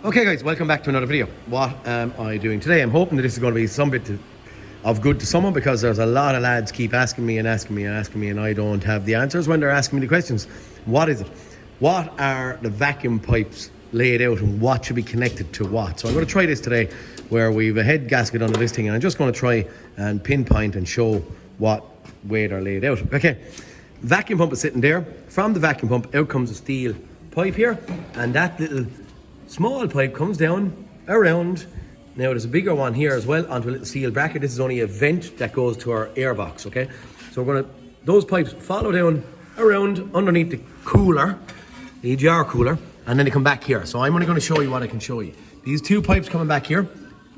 Okay guys, welcome back to another video. What am I doing today? I'm hoping that this is going to be some bit of good to someone, because there's a lot of lads keep asking me and I don't have the answers when they're asking me the questions. What is it? What are the vacuum pipes laid out and what should be connected to what? So I'm going to try this today where we've a head gasket under this thing, and I'm just going to try and pinpoint and show what way they're laid out. Okay, vacuum pump is sitting there. From the vacuum pump out comes a steel pipe here, and that little small pipe comes down around. Now there's a bigger one here as well onto a little steel bracket. This is only a vent that goes to our air box. Okay, so we're going to, those pipes follow down around underneath the cooler, the EGR cooler, and then they come back here. So I'm only going to show you what I can show you. These two pipes coming back here.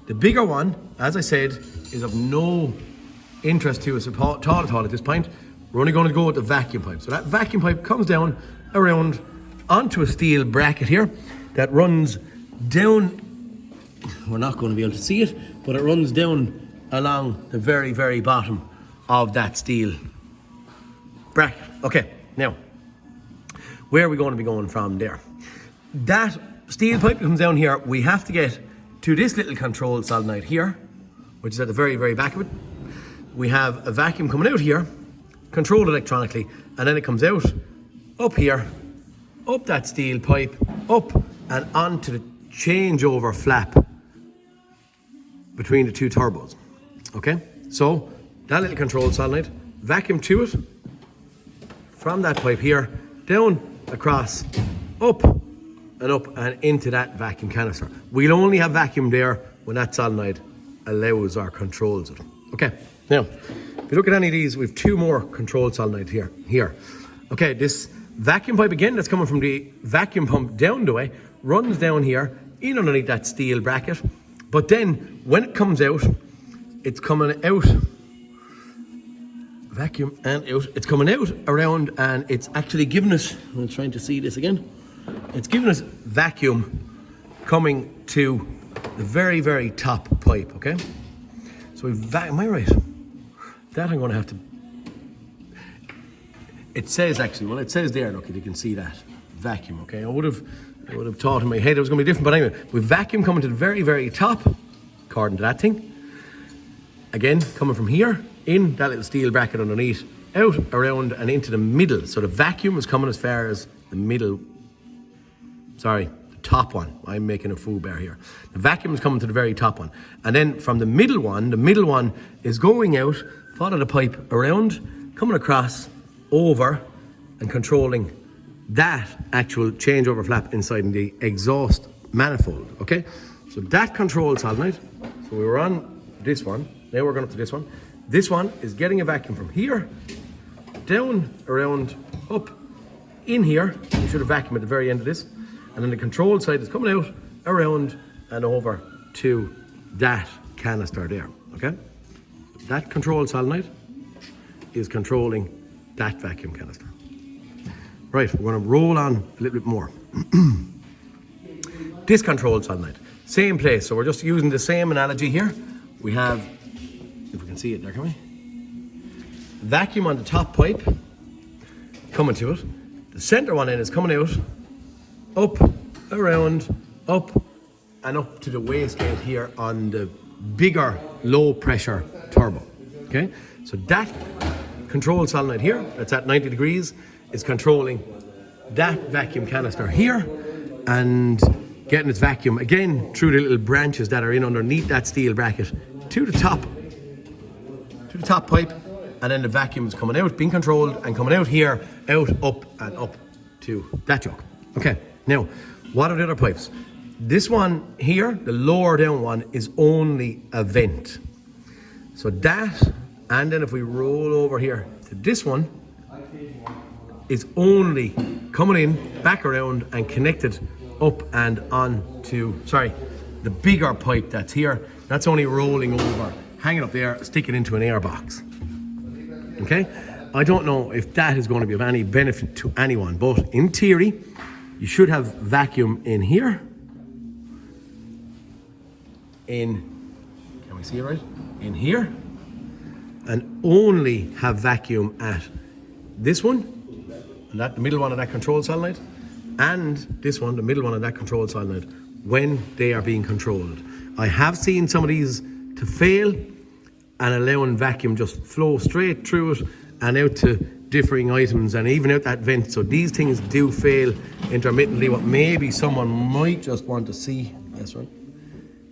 The bigger one, as I said, is of no interest to us at all at this point. We're only going to go with the vacuum pipe. So that vacuum pipe comes down around onto a steel bracket here that runs down. We're not going to be able to see it, but it runs down along the very, very bottom of that steel bracket. Okay, now, where are we going to be going from there? That steel pipe comes down here. We have to get to this little control solenoid here, which is at the very, very back of it. We have a vacuum coming out here, controlled electronically, and then it comes out, up here, up that steel pipe, up and onto the changeover flap between the two turbos. Okay, so that little control solenoid, vacuum to it, from that pipe here, down, across, up and into that vacuum canister. We'll only have vacuum there when that solenoid allows or controls it. Okay, now, if you look at any of these, we have two more control solenoids here. Okay, this vacuum pipe again, that's coming from the vacuum pump down the way, runs down here, in underneath that steel bracket. But then, when it comes out, it's coming out, vacuum and out, it's coming out around, and it's actually giving us, I'm trying to see this again, it's giving us vacuum coming to the very, very top pipe, okay? So am I right? That I'm going to have to, it says actually, well it says there, look, you can see that, vacuum, okay? I would have thought in my head it was going to be different, but anyway, with vacuum coming to the very, very top, according to that thing, again, coming from here, in that little steel bracket underneath, out, around and into the middle. So the vacuum is coming as far as the middle, the top one. I'm making a foo bear here. The vacuum is coming to the very top one. And then from the middle one is going out, follow the pipe around, coming across, over, and controlling that actual changeover flap inside the exhaust manifold, okay? So that control solenoid, so we were on this one, now we're going up to this one. This one is getting a vacuum from here, down, around, up, in here. You should have vacuum at the very end of this. And then the control side is coming out, around, and over to that canister there, okay? That control solenoid is controlling that vacuum canister. Right, we're going to roll on a little bit more. This control solenoid, same place. So we're just using the same analogy here. We have, if we can see it there, can we? Vacuum on the top pipe, coming to it. The center one then is coming out, up, around, up, and up to the wastegate here on the bigger low pressure turbo, okay? So that control solenoid here, that's at 90 degrees, is controlling that vacuum canister here and getting its vacuum again through the little branches that are in underneath that steel bracket to the top pipe, and then the vacuum is coming out, being controlled, and coming out here, out, up, and up to that joke. Okay, now, what are the other pipes? This one here, the lower down one, is only a vent. So that, and then if we roll over here to this one, is only coming in, back around, and connected up and on to, the bigger pipe that's here, that's only rolling over, hanging up there, sticking into an air box. Okay? I don't know if that is going to be of any benefit to anyone, but in theory, you should have vacuum in here. Can we see it right? In here. And only have vacuum at this one, and that the middle one of that control solenoid, and this one, the middle one of that control solenoid, when they are being controlled. I have seen some of these to fail and allowing vacuum just flow straight through it and out to differing items and even out that vent. So these things do fail intermittently. What maybe someone might just want to see, that's right,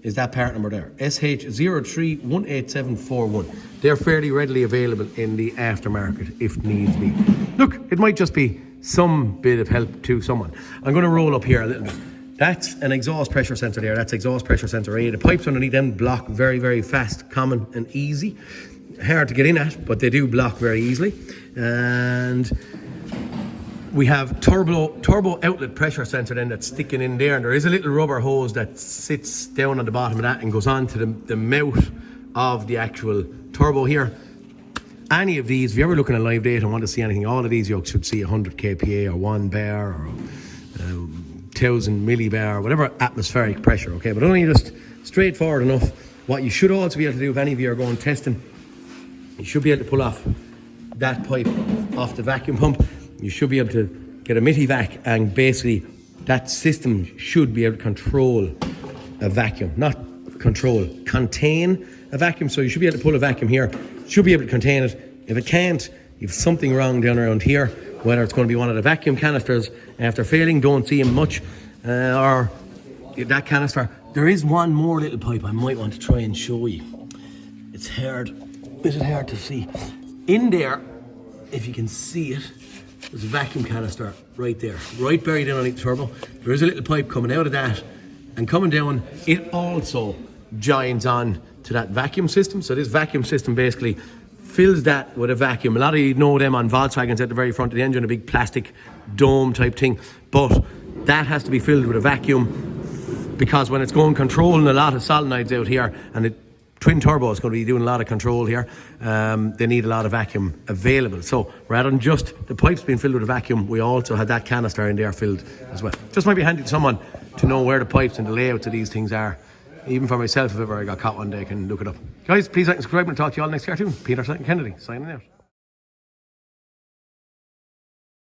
is that part number there, SH0318741. They're fairly readily available in the aftermarket if needs be. Look, it might just be some bit of help to someone. I'm going to roll up here a little bit. That's an exhaust pressure sensor there. That's exhaust pressure sensor A. The pipes underneath them block very, very fast, common and easy. Hard to get in at, but they do block very easily. And we have turbo outlet pressure sensor then that's sticking in there, and there is a little rubber hose that sits down on the bottom of that and goes on to the mouth of the actual turbo here. Any of these, if you're ever looking at live data and want to see anything, all of these you should see 100 kPa or 1 bar or 1000 millibar, whatever atmospheric pressure, okay? But only just straightforward enough. What you should also be able to do, if any of you are going testing, you should be able to pull off that pipe off the vacuum pump. You should be able to get a MIDI-vac, and basically that system should be able to control a vacuum, not control, contain a vacuum. So you should be able to pull a vacuum here, should be able to contain it. If it can't, you have something wrong down around here, whether it's going to be one of the vacuum canisters after failing, don't see them much, or that canister. There is one more little pipe I might want to try and show you. It's hard, is it hard to see? In there, if you can see it, there's a vacuum canister right there, right buried in underneath the turbo. There is a little pipe coming out of that, and coming down, it also joins on to that vacuum system. So this vacuum system basically fills that with a vacuum. A lot of you know them on Volkswagens at the very front of the engine, a big plastic dome type thing, but that has to be filled with a vacuum, because when it's going controlling a lot of solenoids out here, and the twin turbo is going to be doing a lot of control here, they need a lot of vacuum available. So rather than just the pipes being filled with a vacuum, we also had that canister in there filled as well. Just might be handy to someone to know where the pipes and the layouts of these things are. Even for myself, if ever I got caught one day, I can look it up. Guys, please like and subscribe, and I'll talk to you all next cartoon. Peter Kennedy, signing out.